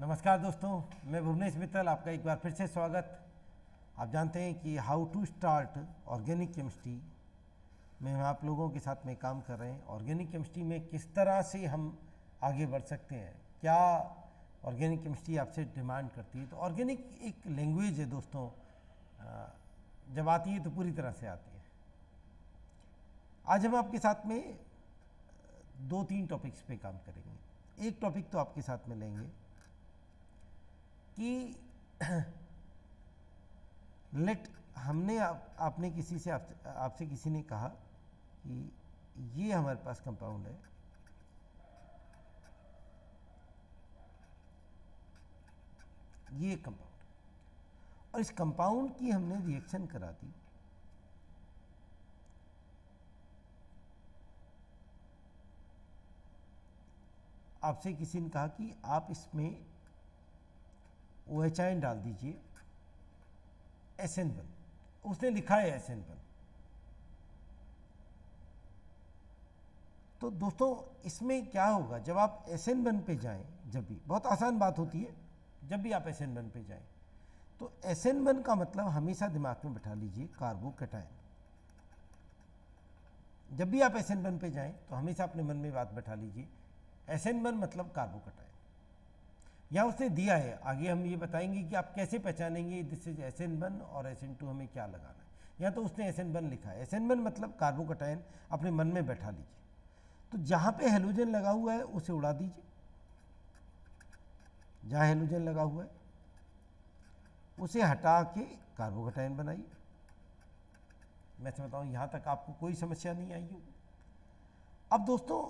नमस्कार दोस्तों, मैं भुवनेश मित्तल, आपका एक बार फिर से स्वागत। आप जानते हैं कि how to start organic chemistry में हम आप लोगों के साथ में काम कर रहे हैं। ऑर्गेनिक केमिस्ट्री में किस तरह से हम आगे बढ़ सकते हैं, क्या ऑर्गेनिक केमिस्ट्री आपसे डिमांड करती है। तो ऑर्गेनिक एक लैंग्वेज है दोस्तों, जब आती है तो पूरी तरह से आती है। आज हम आपके साथ में 2-3 टॉपिक्स पे काम करेंगे। एक टॉपिक तो आपके साथ में लेंगे कि हमने आपने किसी से आपसे किसी ने कहा कि ये हमारे पास कंपाउंड है, ये कंपाउंड, और इस कंपाउंड की हमने रिएक्शन करा दी। आपसे किसी ने कहा कि आप इसमें OH आयन डाल दीजिए, SN1, उसने लिखा है SN1। तो दोस्तों इसमें क्या होगा, जब आप SN1 पे जाएं, जब भी बहुत आसान बात होती है, जब भी आप SN1 पे जाएं तो SN1 का मतलब हमेशा दिमाग में बैठा लीजिए कार्बोकैटायन। जब भी आप SN1 पे जाएं तो हमेशा अपने मन में बात बैठा लीजिए, SN1 मतलब कार्बोकैटायन। यहाँ उसने दिया है, आगे हम ये बताएंगे कि आप कैसे पहचानेंगे दिस इज SN1 और SN2 हमें क्या लगाना है। यहाँ तो उसने SN1 लिखा है, SN1 मतलब कार्बोकैटायन, अपने मन में बैठा लीजिए। तो जहाँ पे हेलोजन लगा हुआ है उसे उड़ा दीजिए, जहाँ हेलोजन लगा हुआ है उसे हटा के कार्बोकैटायन बनाइए। मैं समझता हूँ यहाँ तक आपको कोई समस्या नहीं आई होगी। अब दोस्तों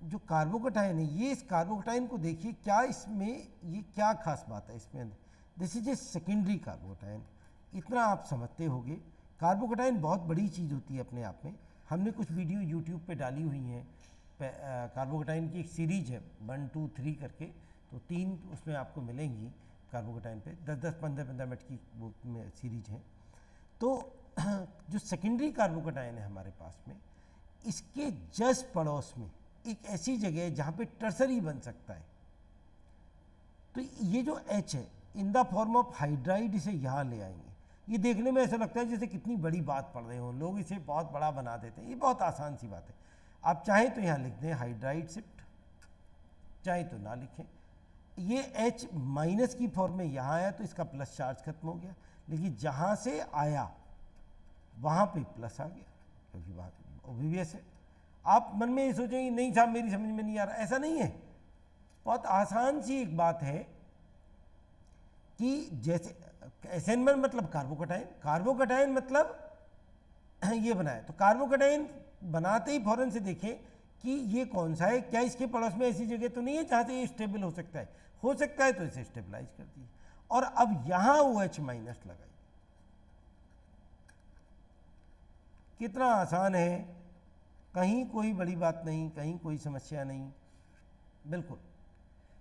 जो कार्बोकैटायन है, ये इस कार्बोकैटायन को देखिए, क्या इसमें ये क्या खास बात है इसमें, this is a secondary carbocation. इतना आप समझते होंगे, कार्बोकैटायन बहुत बड़ी चीज़ होती है अपने आप में। हमने कुछ वीडियो यूट्यूब पे डाली हुई हैं, कार्बोकैटायन की एक सीरीज है 1, 2, 3 करके, तो 3 उसमें आपको मिलेंगी कार्बोकैटायन पे, 10-10, 15-15 मिनट की वो सीरीज है। तो जो सेकेंडरी कार्बोकैटायन है हमारे पास में, इसके जस्ट पड़ोस में एक ऐसी जगह है जहाँ पे टर्सरी बन सकता है। तो ये जो H है, in the form of hydride, इसे यहाँ ले आएंगे। ये देखने में ऐसा लगता है जैसे कितनी बड़ी बात पढ़ रहे हो, लोग इसे बहुत बड़ा बना देते हैं। ये बहुत आसान सी बात है। आप चाहें तो यहाँ लिख दें हाइड्राइड शिफ्ट, चाहे तो ना लिखें। ये H माइनस की फॉर्म में यहाँ आया तो इसका प्लस चार्ज खत्म हो गया, लेकिन जहाँ से आया वहाँ पे प्लस आ गया, क्योंकि बात ऑब्वियस है। आप मन में ये सोचेंगे नहीं साहब मेरी समझ में नहीं आ रहा, ऐसा नहीं है। बहुत आसान सी एक बात है कि जैसे SN1 मतलब कार्बोकैटायन, कार्बोकैटायन मतलब ये बनाया, तो कार्बोकैटायन बनाते ही फौरन से देखें कि ये कौन सा है, क्या इसके पड़ोस में ऐसी जगह तो नहीं है जहाँ से ये स्टेबल हो सकता है। हो सकता है तो इसे स्टेबलाइज कर दिए, और अब यहाँ OH माइनस लगाइए। कितना आसान है, कहीं कोई बड़ी बात नहीं, कहीं कोई समस्या नहीं, बिल्कुल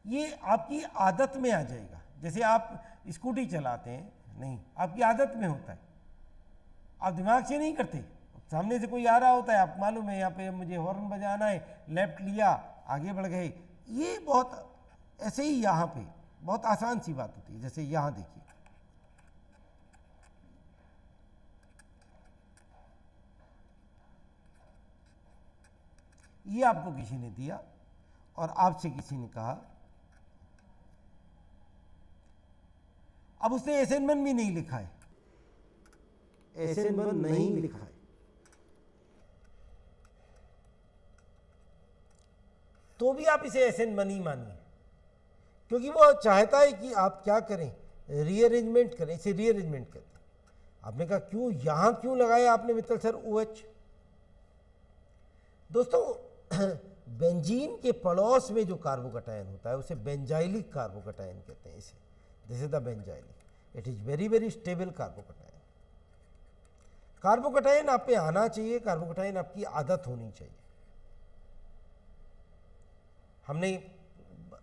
ये आपकी आदत में आ जाएगा। जैसे आप स्कूटी चलाते हैं, नहीं, आपकी आदत में होता है, आप दिमाग से नहीं करते। सामने से कोई आ रहा होता है, आपको मालूम है यहाँ पे मुझे हॉर्न बजाना है, लेफ्ट लिया, आगे बढ़ गए। ये बहुत ऐसे ही यहाँ पे बहुत आसान सी बात होती है। जैसे यहाँ देखिए, ये आपको किसी ने दिया और आपसे किसी ने कहा, अब उसने SN1 भी नहीं लिखा है, SN1 नहीं लिखा है, तो भी आप इसे SN1 ही मानिए, क्योंकि वो चाहता है कि आप क्या करें, रीअरेंजमेंट करें, इसे रीअरेंजमेंट करते हैं। आपने कहा क्यों, यहाँ क्यों लगाया आपने मित्तल सर OH। दोस्तों बेंजीन के पड़ोस में जो कार्बोकैटायन होता है उसे बेंजाइलिक कार्बोकैटायन कहते हैं। इसे this is the benzylic, it is very very stable carbocation. Carbocation आप पे आना चाहिए, कार्बोकैटायन आपकी आदत होनी चाहिए। हमने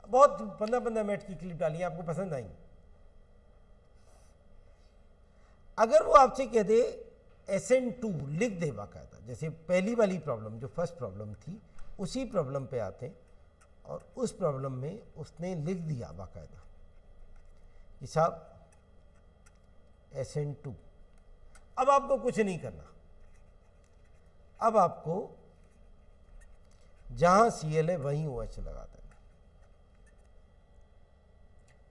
बहुत 15-15 मिनट की क्लिप डाली है, आपको पसंद आई। अगर वो आपसे कह दे SN2 लिख दे बाकायदा, जैसे पहली वाली प्रॉब्लम जो फर्स्ट प्रॉब्लम थी उसी प्रॉब्लम पे आते हैं, और उस प्रॉब्लम में उसने लिख दिया बाकायदा कि साहब SN2। अब आपको कुछ नहीं करना, अब आपको जहां Cl है वहीं OH लगा देना।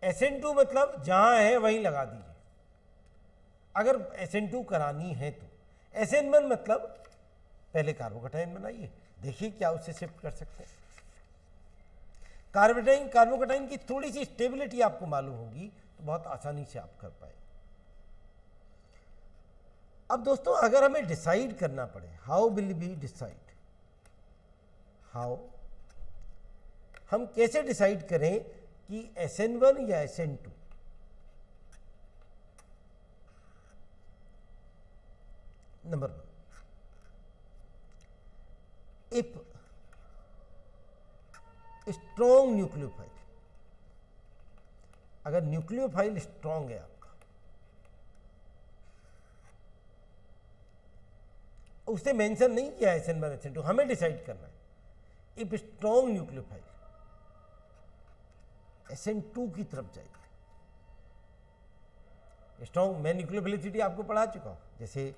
SN2 मतलब जहां है वहीं लगा दीजिए अगर SN2 करानी है तो। SN1 मतलब पहले कार्बोकटाइन बनाइए, देखिए क्या उससे शिफ्ट कर सकते हैं। कार्बोकटाइन की थोड़ी सी स्टेबिलिटी आपको मालूम होगी तो बहुत आसानी से आप कर पाएंगे। अब दोस्तों अगर हमें डिसाइड करना पड़े, how will we decide, how हम कैसे डिसाइड करें कि SN1 या SN2? Number 1, if strong nucleophile, अगर न्यूक्लियोफाइल स्ट्रॉन्ग है आपका, उससे मेंशन नहीं किया SN1 SN2, हमें डिसाइड करना है। इफ स्ट्रॉन्ग न्यूक्लियोफाइल SN2 की तरफ जाएगी। स्ट्रॉन्ग, मैं न्यूक्लियोफिलिसिटी आपको पढ़ा चुका हूं, जैसे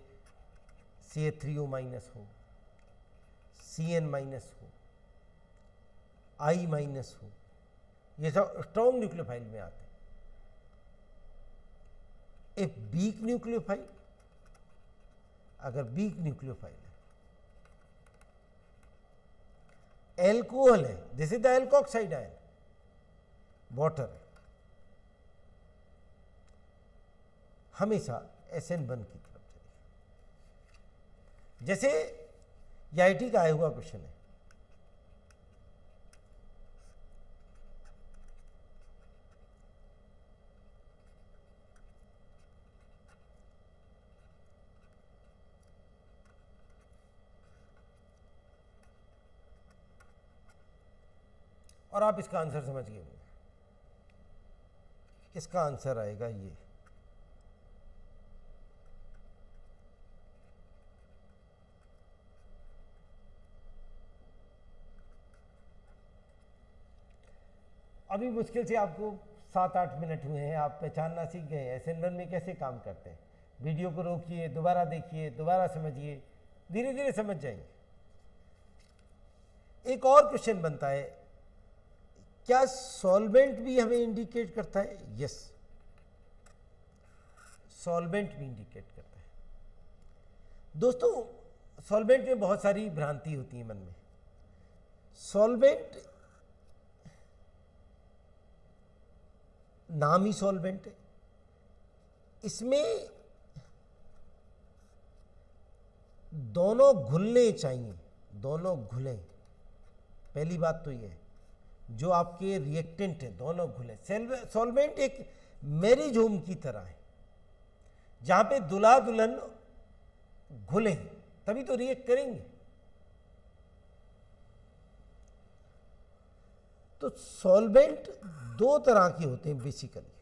CH3O- हो, CN- हो, I- हो, ये सब स्ट्रॉन्ग न्यूक्लियोफाइल में आते हैं। एक वीक न्यूक्लियोफाइल, अगर वीक न्यूक्लियोफाइल है, एल्कोहल है, this is the alkoxide ion, water है, हमेशा SN1 की तरफ जाएगी। जैसे IIT का आया हुआ क्वेश्चन है, और आप इसका आंसर समझ गए होंगे। इसका आंसर आएगा ये, अभी मुश्किल से आपको 7-8 मिनट हुए हैं, आप पहचानना सीख गए हैं SN1 में कैसे काम करते हैं। वीडियो को रोकिए, दोबारा देखिए, दोबारा समझिए, धीरे धीरे समझ जाएंगे। एक और क्वेश्चन बनता है, क्या सॉल्वेंट भी हमें इंडिकेट करता है? यस, सॉल्वेंट भी इंडिकेट करता है। दोस्तों सॉल्वेंट में बहुत सारी भ्रांति होती है मन में। सॉल्वेंट नाम ही सॉल्वेंट है, इसमें दोनों घुलने चाहिए, दोनों घुलें। पहली बात तो ये है, जो आपके रिएक्टेंट है दोनों घुले। सॉल्वेंट एक मैरिज होम की तरह है, जहां पे दुल्हा दुल्हन घुले तभी तो रिएक्ट करेंगे। तो सॉल्वेंट दो तरह के होते हैं बेसिकली,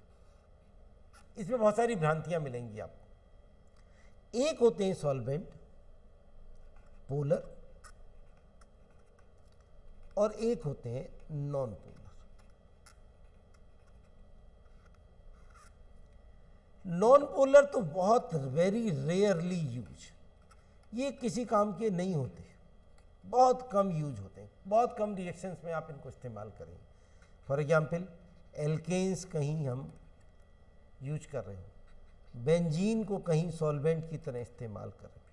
इसमें बहुत सारी भ्रांतियां मिलेंगी आपको। एक होते हैं सॉल्वेंट पोलर और एक होते हैं नॉन पोलर। नॉन पोलर तो बहुत वेरी रेयरली यूज, ये किसी काम के नहीं होते, बहुत कम यूज होते हैं, बहुत कम रिएक्शंस में आप इनको इस्तेमाल करेंगे। फॉर एग्जांपल एल्केन्स कहीं हम यूज कर रहे हैं, बेंजीन को कहीं सॉल्वेंट की तरह इस्तेमाल कर रहे हैं।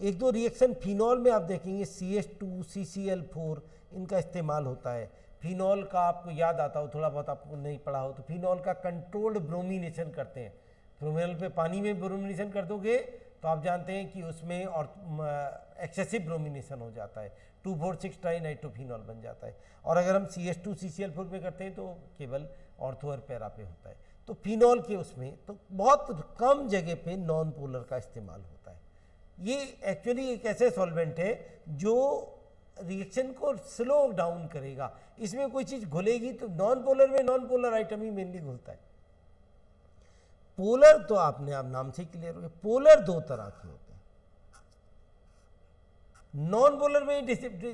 एक दो रिएक्शन फिनॉल में आप देखेंगे CH2 CCl4 इनका इस्तेमाल होता है। फिनॉल का आपको याद आता हो, थोड़ा बहुत आपको नहीं पढ़ा हो तो, फिनॉल का कंट्रोल्ड ब्रोमिनेशन करते हैं। फिनॉल पे पानी में ब्रोमिनेशन कर दोगे तो आप जानते हैं कि उसमें और एक्सेसिव ब्रोमिनेशन हो जाता है, 2,4,6 ट्राइनाइट्रोफिनॉल बन जाता है। और अगर हम CH2 CCl4 पे करते हैं तो केवल ऑर्थो और पैरा पे होता है। तो फिनॉल के उसमें तो बहुत कम जगह पे नॉन पोलर का इस्तेमाल होता है। ये एक्चुअली एक ऐसे सॉल्वेंट है जो रिएक्शन को स्लो डाउन करेगा। इसमें कोई चीज घुलेगी तो नॉन पोलर में नॉन पोलर आइटम ही मेनली घुलता है। पोलर तो आपने आप नाम से क्लियर हो गया, पोलर दो तरह के होते हैं। नॉन पोलर में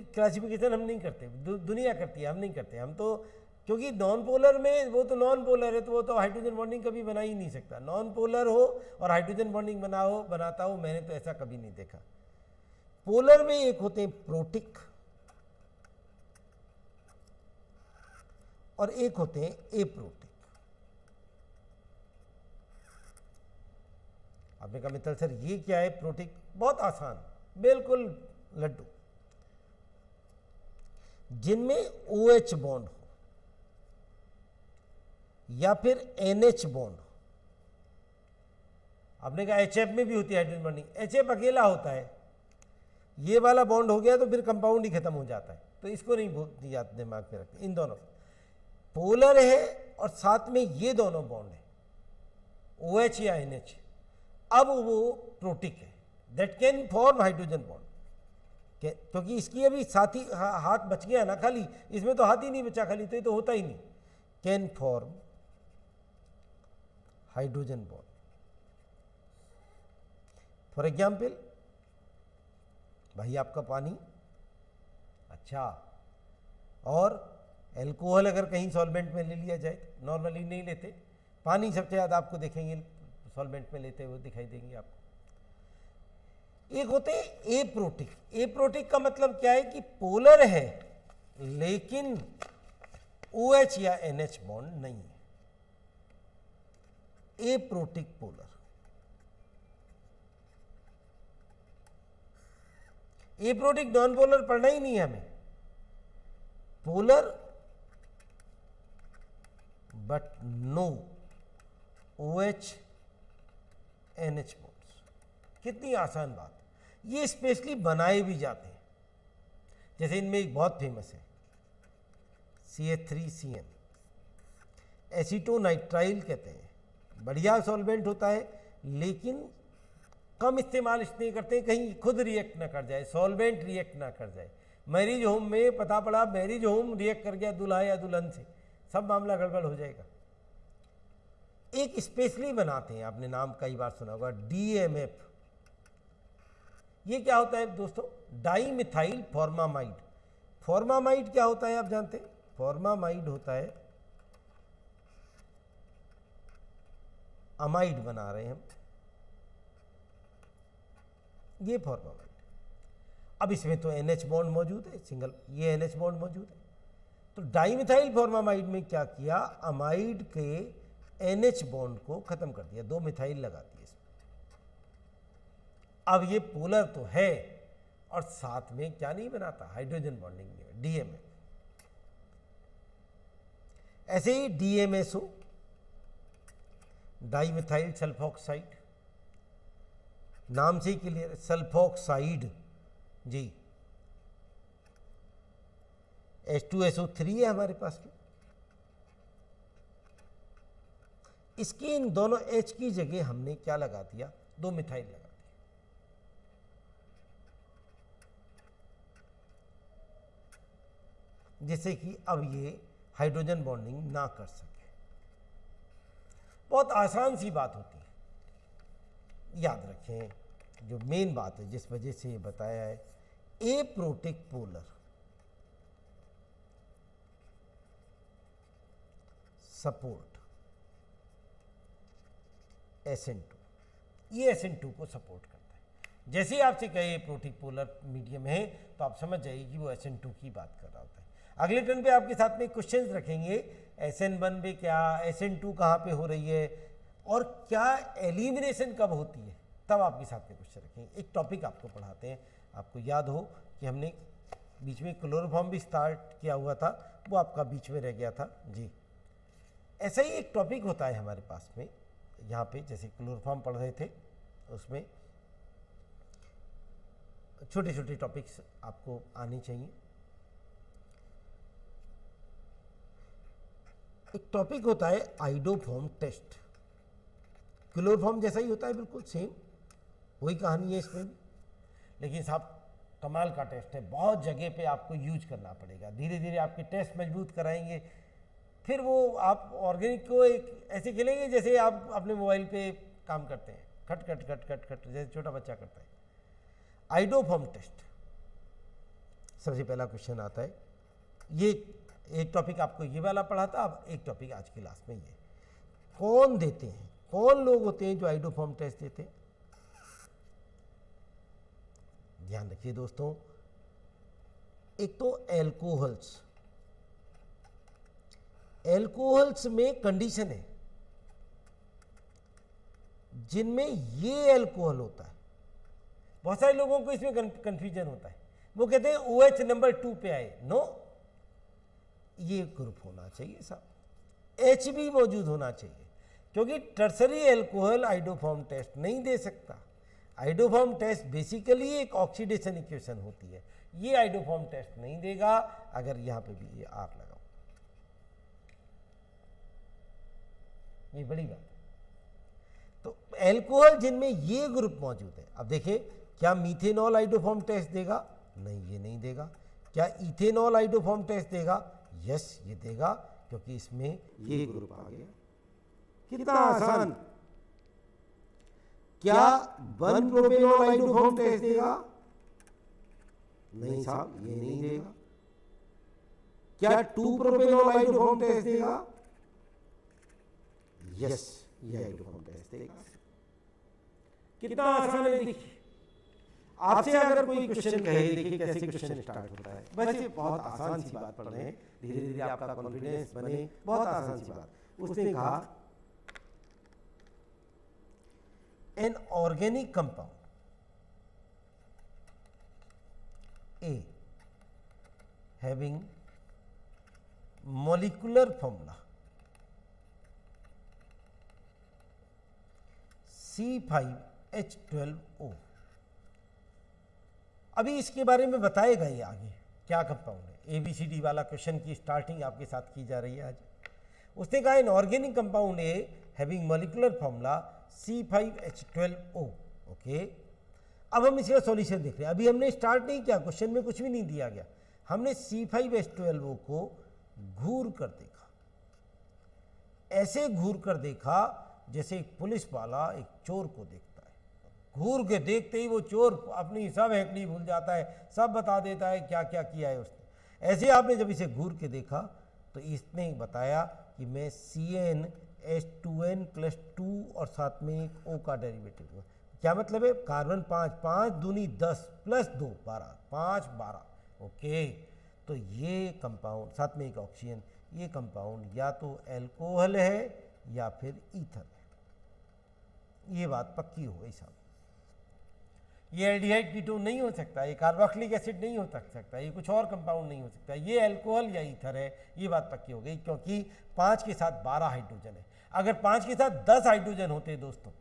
क्लासिफिकेशन हम नहीं करते, दुनिया करती है, हम नहीं करते। हम तो क्योंकि नॉन पोलर में वो तो नॉन पोलर है, तो वो तो हाइड्रोजन बॉन्डिंग कभी बना ही नहीं सकता। नॉन पोलर हो और हाइड्रोजन बॉन्डिंग बनाता हो, मैंने तो ऐसा कभी नहीं देखा। पोलर में एक होते हैं प्रोटिक और एक होते हैं एप्रोटिक। आपने कहा मित्तल सर ये क्या है प्रोटिक? बहुत आसान, बिल्कुल लड्डू। जिनमें OH बॉन्ड हो या फिर NH बॉन्ड हो। आपने कहा HF में भी होती है हाइड्रोजन बॉन्डिंग, HF अकेला होता है, ये वाला बॉन्ड हो गया तो फिर कंपाउंड ही खत्म हो जाता है, तो इसको नहीं याद दिमाग में रखते। इन दोनों पोलर है और साथ में ये दोनों बॉन्ड है OH या NH, अब वो प्रोटिक है, that can form hydrogen bond. क्योंकि इसकी अभी साथी हाथ बच गया ना खाली, इसमें तो हाथ ही नहीं बचा खाली, तो ये तो होता ही नहीं। Can form hydrogen bond. For example भाई आपका पानी, अच्छा, और एल्कोहल अगर कहीं सॉल्वेंट में ले लिया जाए, नॉर्मली नहीं लेते, पानी सबसे ज़्यादा आपको देखेंगे सॉल्वेंट में लेते हुए दिखाई देंगे आपको। एक होते हैं एप्रोटिक। एप्रोटिक का मतलब क्या है कि पोलर है लेकिन OH या NH बॉन्ड नहीं है, aprotic polar. Aprotic non polar पढ़ना ही नहीं है हमें, polar but no OH NH bonds. कितनी आसान बात। ये स्पेशली बनाए भी जाते हैं, जैसे इनमें एक बहुत फेमस है CH3CN, एसीटोनाइट्राइल कहते हैं। बढ़िया सॉल्वेंट होता है लेकिन कम इस्तेमाल इसलिए करते हैं कहीं खुद रिएक्ट ना कर जाए, सॉल्वेंट रिएक्ट ना कर जाए। मैरिज होम में पता पड़ा मैरिज होम रिएक्ट कर गया दूल्हा या दुल्हन से, सब मामला गड़बड़ हो जाएगा। एक स्पेशली बनाते हैं, आपने नाम कई बार सुना होगा, DMF। ये क्या होता है दोस्तों? Dimethyl formamide. फॉर्मामाइड क्या होता है आप जानते हैं? फॉर्मामाइड होता है, अमाइड बना रहे हैं हम, ये फॉर्मामाइड। अब इसमें तो NH बॉन्ड मौजूद है, सिंगल ये NH बॉन्ड मौजूद है, तो डाईमिथाइल फॉर्मामाइड में क्या किया, अमाइड के NH बॉन्ड को खत्म कर दिया, 2 मिथाइल लगा दिए इसमें। अब ये पोलर तो है और साथ में क्या नहीं बनाता, हाइड्रोजन बॉन्डिंग में, DMF। ऐसे ही DMSO, डाईमिथाइल सल्फॉक्साइड, नाम से ही क्लियर है, सल्फॉक्साइड जी। H2SO3 है हमारे पास में, इसकी इन दोनों H की जगह हमने क्या लगा दिया, 2 मिथाइल लगा दिया, जिससे कि अब ये हाइड्रोजन बॉन्डिंग ना कर सके। बहुत आसान सी बात होती है, याद रखें। जो मेन बात है जिस वजह से ये बताया है, एप्रोटिक पोलर, सपोर्ट SN2, ये SN2 को सपोर्ट करता है। जैसे ही आपसे कहे एप्रोटिक पोलर मीडियम है तो आप समझ जाइए कि वो SN2 की बात कर रहा होता है। अगले टर्न पे आपके साथ में क्वेश्चंस रखेंगे, SN1 पे क्या, SN2 कहाँ पे हो रही है और क्या एलिमिनेशन कब होती है, तब आपके साथ में क्वेश्चन रखेंगे। एक टॉपिक आपको पढ़ाते हैं, आपको याद हो कि हमने बीच में क्लोरोफॉर्म भी स्टार्ट किया हुआ था, वो आपका बीच में रह गया था जी। ऐसा ही एक टॉपिक होता है हमारे पास में यहाँ पे, जैसे क्लोरोफॉर्म पढ़ रहे थे उसमें छोटे छोटे टॉपिक्स आपको आने चाहिए। एक टॉपिक होता है आइडोफॉर्म टेस्ट, क्लोरोफॉर्म जैसा ही होता है, बिल्कुल सेम वही कहानी है इसमें भी, लेकिन साहब कमाल का टेस्ट है, बहुत जगह पे आपको यूज करना पड़ेगा। धीरे धीरे आपके टेस्ट मजबूत कराएंगे, फिर वो आप ऑर्गेनिक को एक ऐसे खेलेंगे जैसे आप अपने मोबाइल पे काम करते हैं, खट खट खट खट खट जैसे छोटा बच्चा करता है। आइडोफॉर्म टेस्ट, सबसे पहला क्वेश्चन आता है, ये एक टॉपिक आपको ये वाला पढ़ा था, अब एक टॉपिक आज की क्लास में ये कौन देते हैं, कौन लोग होते हैं जो आइडोफॉर्म टेस्ट देते हैं। ध्यान रखिए दोस्तों, एक तो एल्कोहल्स, एल्कोहल्स में कंडीशन है जिनमें ये एल्कोहल होता है। बहुत सारे लोगों को इसमें कंफ्यूजन होता है, वो कहते हैं OH नंबर 2 पे आए, नो, ये ग्रुप होना चाहिए साहब, H भी मौजूद होना चाहिए, क्योंकि टर्सरी एल्कोहल आइडोफॉर्म टेस्ट नहीं दे सकता। आइडोफॉर्म टेस्ट बेसिकली एक ऑक्सीडेशन इक्वेशन होती है, ये आइडोफॉर्म टेस्ट नहीं देगा। अगर यहां पे भी ये R लगाओ, ये बड़ी बात है। तो एल्कोहल जिनमें ये ग्रुप मौजूद है, अब देखिए क्या मीथेनॉल आइडोफॉर्म टेस्ट देगा? नहीं, ये नहीं देगा। क्या इथेनॉल आइडोफॉर्म टेस्ट देगा? यस, ये देगा, क्योंकि इसमें ये ग्रुप आ गया। कितना आसान। क्या 1 प्रोपेनॉल आइडोफॉर्म टेस्ट देगा? नहीं साहब, ये नहीं देगा। क्या 2 प्रोपेनॉल आइडोफॉर्म टेस्ट देगा? यस, ये आइडोफॉर्म टेस्ट देगा। कितना आसान है। देखिए, आपसे अगर कोई क्वेश्चन कहे, देखिए कैसे क्वेश्चन स्टार्ट होता है, वैसे बहुत आसान सी बात पढ़ रहे हैं, धीरे धीरे आपका कॉन्फिडेंस बने, बहुत आसान सी बात। उसने कहा an organic compound A having molecular formula C5H12O। अभी इसके बारे में बताएगा ये आगे क्या कंपाउंड है। ABCD वाला क्वेश्चन की स्टार्टिंग आपके साथ की जा रही है आज। उसने कहा in organic compound A having molecular formula C5H12O। Okay, अब हम इसका सॉल्यूशन देख रहे हैं। अभी हमने स्टार्ट नहीं किया, क्वेश्चन में कुछ भी नहीं दिया गया, हमने C5H12O को घूर कर देखा, ऐसे घूर कर देखा जैसे एक पुलिस वाला एक चोर को देखता है। घूर के देखते ही वो चोर अपनी सब हैकड़ी भूल जाता है, सब बता देता है क्या क्या किया है उसने। ऐसे आपने जब इसे घूर के देखा तो इसने बताया कि मैं CnH2n+2 और साथ में एक O का डेरिवेटिव हुआ। क्या मतलब है? कार्बन 5, 5 दूनी 10 प्लस 2 12, 5 12। ओके, तो ये कंपाउंड साथ में एक ऑक्सीजन, ये कंपाउंड या तो एल्कोहल है या फिर ईथर है। ये बात पक्की हो गई साहब। ये एल्डिहाइड कीटोन नहीं हो सकता, ये कार्बोक्सिलिक एसिड नहीं हो सकता, ये कुछ और कंपाउंड नहीं हो सकता, ये एल्कोहल या ईथर है। ये बात पक्की हो गई, क्योंकि 5 के साथ 12 हाइड्रोजन है। अगर 5 के साथ 10 हाइड्रोजन होते दोस्तों,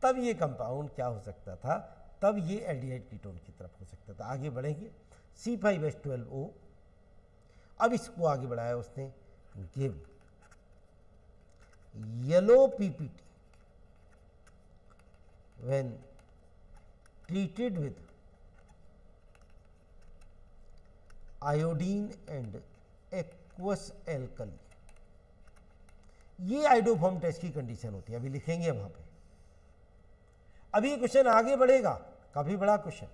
तब ये कंपाउंड क्या हो सकता था? तब ये एल्डिहाइड कीटोन की तरफ हो सकता था। आगे बढ़ेंगे, C5H12O। अब इसको आगे बढ़ाया उसने, give yellow PPT when treated with iodine and aqueous alkali। ये आइडोफॉर्म टेस्ट की कंडीशन होती है, अभी लिखेंगे वहां पे। अभी ये क्वेश्चन आगे बढ़ेगा, काफी बड़ा क्वेश्चन।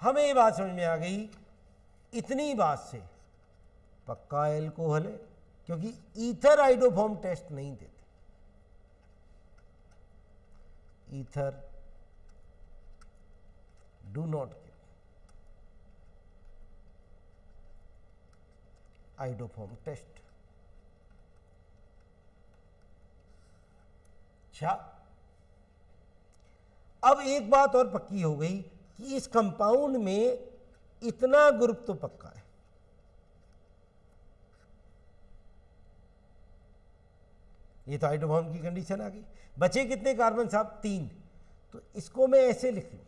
हमें ये बात समझ में आ गई, इतनी बात से पक्का एल्कोहल है, क्योंकि ईथर आइडोफॉर्म टेस्ट नहीं देते। Ether do not give iodoform test. अच्छा, अब एक बात और पक्की हो गई कि इस कंपाउंड में इतना ग्रुप तो पक्का है। ये तो आइडोफॉर्म की कंडीशन आ गई। बचे कितने कार्बन साहब? 3। तो इसको मैं ऐसे लिख लूं।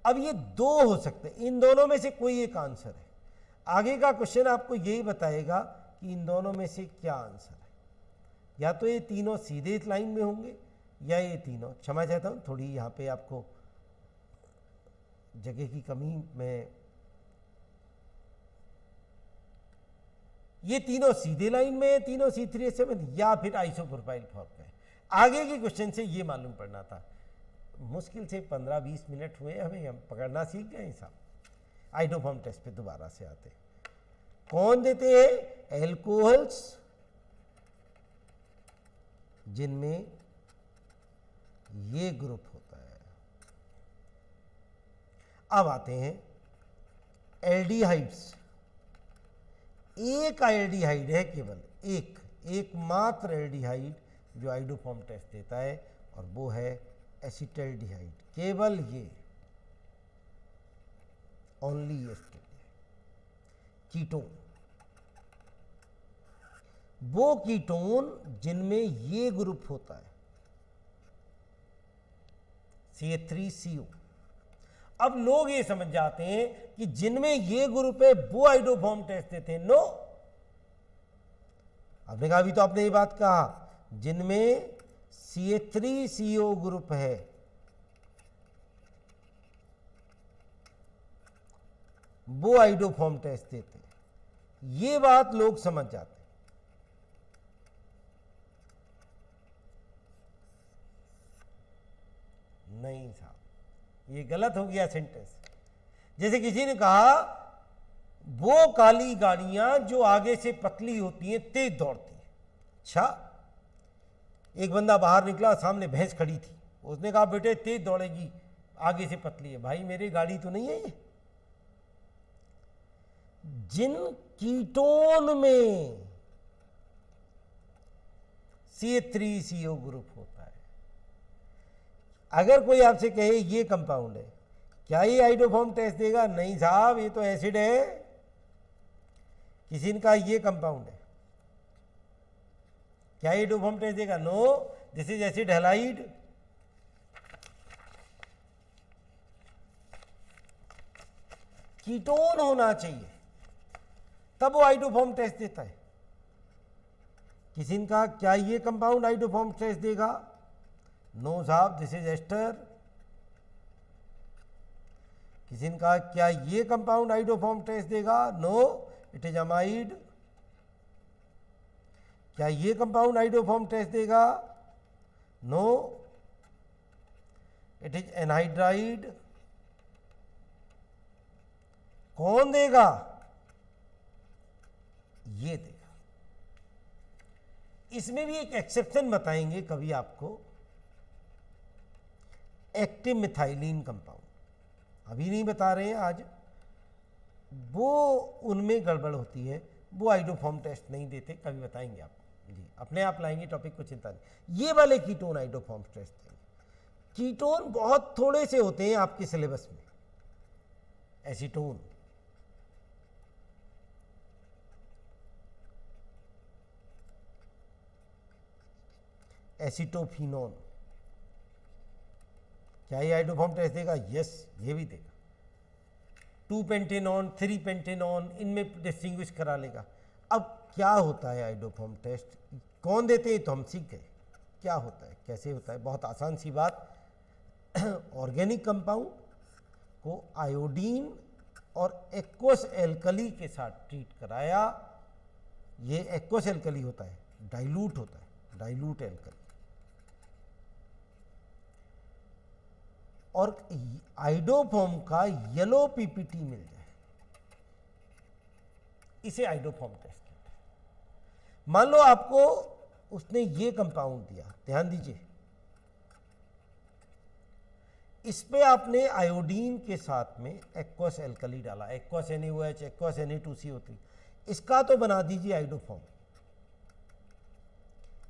अब ये 2 हो सकते हैं, इन दोनों में से कोई एक आंसर है। आगे का क्वेश्चन आपको यही बताएगा कि इन दोनों में से क्या आंसर है। या तो ये तीनों सीधे इस लाइन में होंगे, या ये तीनों, क्षमा चाहता हूं थोड़ी यहां पे आपको जगह की कमी में, ये तीनों सीधे लाइन में, तीनों C3H7, या फिर आइसोप्रोपाइल फॉर्म में। आगे के क्वेश्चन से ये मालूम पड़ना था। मुश्किल से 15-20 मिनट हुए हमें, हम पकड़ना सीख गए साहब। आइडोफॉर्म टेस्ट पे दोबारा से आते हैं। कौन देते हैं? एल्कोहल्स जिनमें ये ग्रुप होता है। अब आते हैं एल्डिहाइड्स। एक एल्डिहाइड है, केवल एकमात्र एल्डिहाइड जो आइडोफॉर्म टेस्ट देता है, और वो है एसिटल्डिहाइड। केवल ये, ओनली एसिटल्डिहाइड। कीटोन, वो कीटोन जिनमें ये ग्रुप होता है, CH3CO। अब लोग ये समझ जाते हैं कि जिनमें ये ग्रुप है वो आइडोफॉर्म टेस्ट देते हैं। नो, आपने कहा, अभी तो आपने ये बात कहा, जिनमें CH3CO ग्रुप है वो आइडोफॉर्म टेस्ट देते हैं। ये बात लोग समझ जाते हैं। नहीं साहब, ये गलत हो गया सेंटेंस। जैसे किसी ने कहा वो काली गाड़ियां जो आगे से पतली होती हैं, तेज दौड़ती हैं। अच्छा, एक बंदा बाहर निकला, सामने भैंस खड़ी थी, उसने कहा बेटे तेज दौड़ेगी, आगे से पतली है। भाई मेरी गाड़ी तो नहीं है ये। जिन कीटोन में CH3CO ग्रुप होता है, अगर कोई आपसे कहे ये कंपाउंड है, क्या ये आइडोफॉर्म टेस्ट देगा? नहीं साहब, ये तो एसिड है। किसी ने कहा ये कंपाउंड है, क्या ये आइडोफॉर्म टेस्ट देगा? No, this is acid halide. Ketone होना चाहिए तब वो आइडोफॉर्म टेस्ट देता है। किसी ने कहा क्या ये कंपाउंड आइडोफॉर्म टेस्ट देगा? नो साहब, दिस इज एस्टर। किसी ने कहा क्या ये कंपाउंड आइडोफॉर्म टेस्ट देगा? No, it is amide. क्या ये कंपाउंड आइडोफॉर्म टेस्ट देगा? No, it is anhydride. कौन देगा? ये देगा। इसमें भी एक एक्सेप्शन बताएंगे कभी आपको, एक्टिव मिथाइलिन कंपाउंड, अभी नहीं बता रहे हैं आज। वो उनमें गड़बड़ होती है, वो आइडोफॉर्म टेस्ट नहीं देते, कभी बताएंगे आपको जी, अपने आप लाएंगे टॉपिक को, चिंता नहीं। ये वाले कीटोन आइडोफॉर्म टेस्ट देंगे। कीटोन बहुत थोड़े से होते हैं आपके सिलेबस में। एसीटोन, एसिटोफिनोन, क्या ये आइडोफॉर्म टेस्ट देगा? यस, ये भी देगा। 2 पेंटेनॉन, 3 पेंटेनॉन, इनमें डिस्टिंग्विश करा लेगा। अब क्या होता है आइडोफॉर्म टेस्ट, कौन देते हैं? तो हम सीख गए क्या होता है, कैसे होता है। बहुत आसान सी बात। ऑर्गेनिक कंपाउंड को आयोडीन और एक्वस एल्कली के साथ ट्रीट कराया। ये एक्वस एल्कली होता है, डाइल्यूट होता है, डाइल्यूट एल्कली। और आइडोफॉर्म का येलो पीपीटी मिल जाए, इसे आइडोफॉर्म टेस्ट कहते हैं। मान लो आपको उसने ये कंपाउंड दिया, ध्यान दीजिए, इस पे आपने आयोडीन के साथ में एक्वस एल्कली डाला, एक्वस NaOH, एक्वस Na2CO3, इसका तो बना दीजिए आइडोफॉर्म।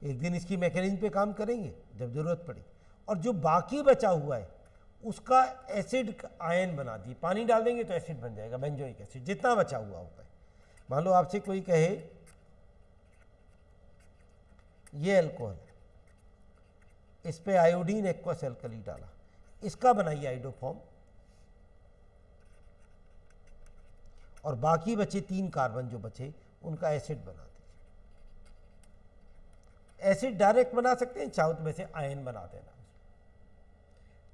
एक दिन इसकी मैकेनिज्म पे काम करेंगे जब जरूरत पड़ी। और जो बाकी बचा हुआ है उसका एसिड आयन बना दी, पानी डाल देंगे तो एसिड बन जाएगा, बेंजोइक एसिड, जितना बचा हुआ होता है। मान लो आपसे कोई कहे ये अल्कोहल, इस पे आयोडीन एक्वस एल्कली डाला, इसका बनाइए आइडोफॉर्म, और बाकी बचे 3 कार्बन जो बचे उनका एसिड बना दीजिए। एसिड डायरेक्ट बना सकते हैं, चाहो तो वैसे आयन बना देना।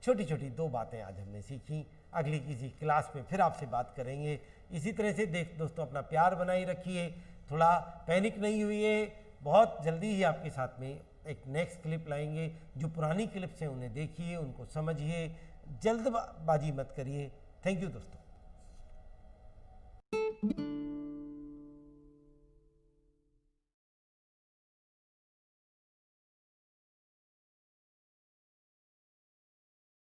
छोटी छोटी 2 बातें आज हमने सीखी, अगली किसी क्लास में फिर आपसे बात करेंगे। इसी तरह से दोस्तों अपना प्यार बनाए रखिए, थोड़ा पैनिक नहीं हुई, बहुत जल्दी ही आपके साथ में एक नेक्स्ट क्लिप लाएंगे। जो पुरानी क्लिप्स हैं उन्हें देखिए, उनको समझिए, जल्दबाजी मत करिए। थैंक यू दोस्तों। है।